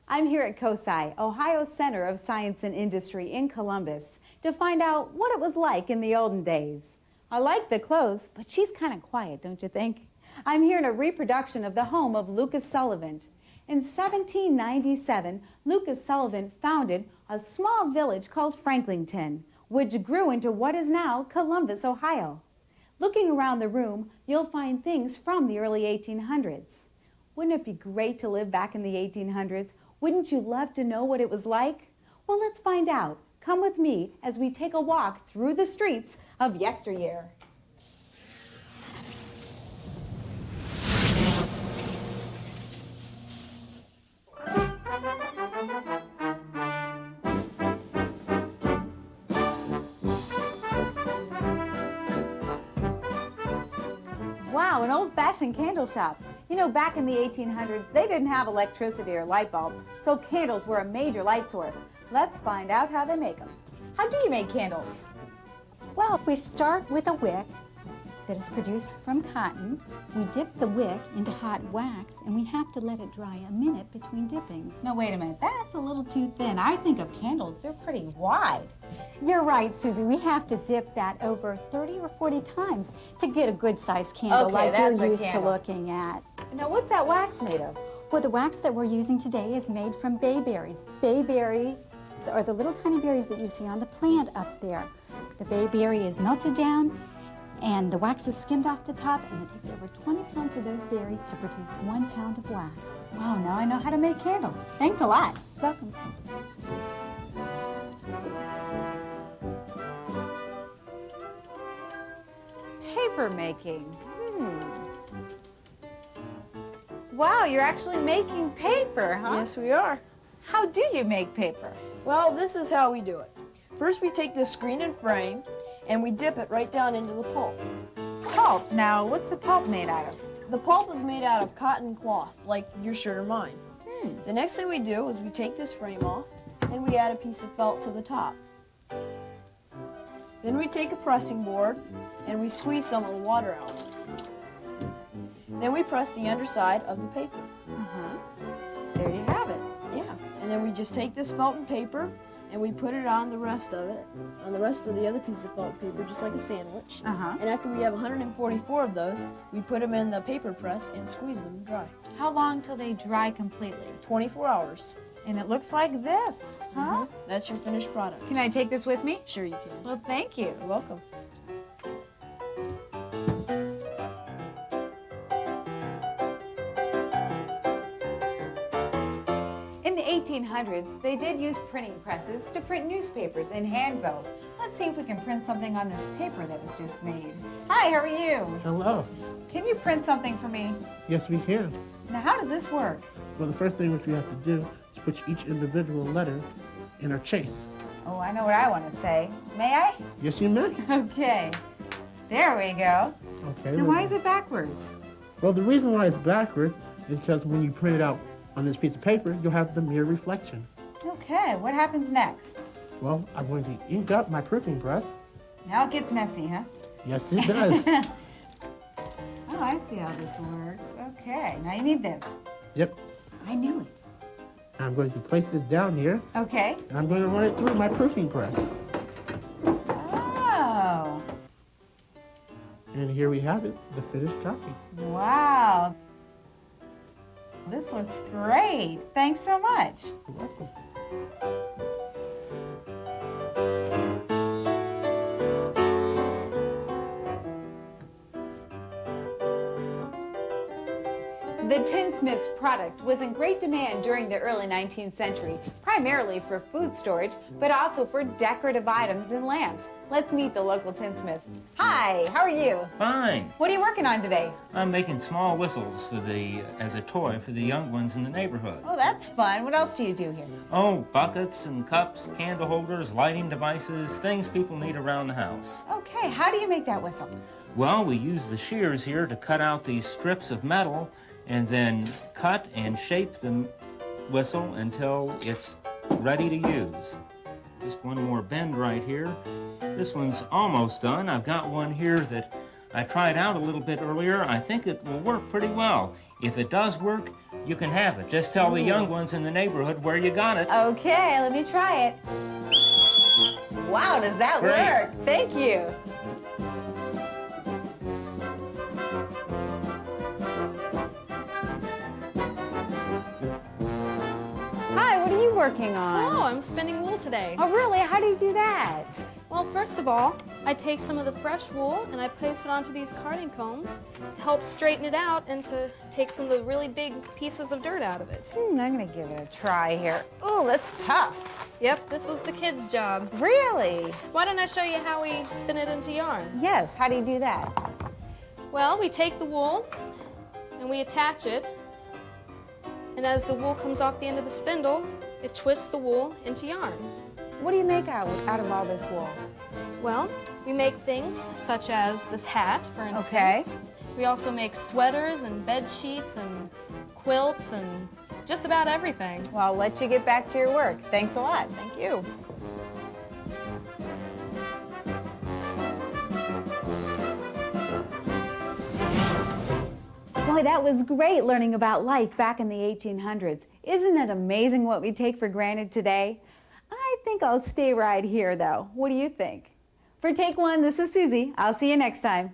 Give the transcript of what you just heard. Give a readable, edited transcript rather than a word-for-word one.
I'm here at COSI, Ohio's Center of Science and Industry in Columbus, to find out what it was like in the olden days. I like the clothes, but she's kind of quiet, don't you think? I'm here in a reproduction of the home of Lucas Sullivan. In 1797, Lucas Sullivan founded a small village called Franklington, which grew into what is now Columbus, Ohio. Looking around the room, you'll find things from the early 1800s. Wouldn't it be great to live back in the 1800s? Wouldn't you love to know what it was like? Well, let's find out. Come with me as we take a walk through the streets of yesteryear. Wow, an old-fashioned candle shop. You know, back in the 1800s, they didn't have electricity or light bulbs, so candles were a major light source. Let's find out how they make them. How do you make candles? Well, we start with a wick that is produced from cotton. We dip the wick into hot wax, and we have to let it dry a minute between dippings. No, wait a minute. That's a little too thin. I think of candles, they're pretty wide. You're right, Susie. We have to dip that over 30 or 40 times to get a good-sized candle like you're used to looking at. Now, what's that wax made of? Well, the wax that we're using today is made from bayberries. Bayberries are the little tiny berries that you see on the plant up there. The bayberry is melted down, and the wax is skimmed off the top, and it takes over 20 pounds of those berries to produce 1 pound of wax. Wow, now I know how to make candles. Thanks a lot. Welcome. Paper making. Wow, you're actually making paper, huh? Yes, we are. How do you make paper? Well, this is how we do it. First, we take this screen and frame, and we dip it right down into the pulp. Pulp. Now, what's the pulp made out of? The pulp is made out of cotton cloth, like your shirt or mine. The next thing we do is we take this frame off, and we add a piece of felt to the top. Then we take a pressing board, and we squeeze some of the water out. Then we press the underside of the paper. There you have it. Yeah, and then we just take this felt and paper, and we put it on the rest of it, on the rest of the other piece of felt and paper, just like a sandwich. And after we have 144 of those, we put them in the paper press and squeeze them dry. How long till they dry completely? 24 hours. And it looks like this, huh? That's your finished product. Can I take this with me? Sure you can. Well, thank you. You're welcome. In the 1800s, they did use printing presses to print newspapers and handbills. Let's see if we can print something on this paper that was just made. Hi, how are you? Hello. Can you print something for me? Yes, we can. Now, how does this work? Well, the first thing which we have to do is put each individual letter in our chase. Oh, I know what I want to say. May I? Yes, you may. Okay. There we go. Okay. Now, why is it backwards? Well, the reason why it's backwards is because when you print it out on this piece of paper, you'll have the mirror reflection. Okay, what happens next? Well, I'm going to ink up my proofing press. Now it gets messy, huh? Yes, it does. Oh, I see how this works. Okay, now you need this. Yep. I knew it. I'm going to place this down here, Okay. and I'm going to run it through my proofing press. Oh, And here we have it, the finished copy. wow. This looks great. Thanks so much. You're welcome. The tinsmith's product was in great demand during the early 19th century, primarily for food storage, but also for decorative items and lamps. Let's meet the local tinsmith. Hi, how are you? Fine. What are you working on today? I'm making small whistles for as a toy for the young ones in the neighborhood. Oh, that's fun. What else do you do here? Oh, buckets and cups, candle holders, lighting devices, things people need around the house. Okay, how do you make that whistle? Well, we use the shears here to cut out these strips of metal and then cut and shape the whistle until it's ready to use. Just one more bend right here. This one's almost done. I've got one here that I tried out a little bit earlier. I think it will work pretty well. If it does work, you can have it. Just tell the young ones in the neighborhood where you got it. Okay, let me try it. Wow, does that Great. work? Thank you. Hi, what are you working on? Oh, I'm spinning wool today. Oh, really? How do you do that? Well, first of all, I take some of the fresh wool and I place it onto these carding combs to help straighten it out and to take some of the really big pieces of dirt out of it. I'm gonna give it a try here. Oh, that's tough. Yep, this was the kids' job. Really? Why don't I show you how we spin it into yarn? Yes, how do you do that? Well, we take the wool and we attach it, and as the wool comes off the end of the spindle, it twists the wool into yarn. What do you make out of all this wool? Well, we make things such as this hat, for instance. Okay. We also make sweaters and bed sheets and quilts and just about everything. Well, I'll let you get back to your work. Thanks a lot. Thank you. Boy, that was great learning about life back in the 1800s. Isn't it amazing what we take for granted today? I think I'll stay right here, though. What do you think? For Take One, this is Susie. I'll see you next time.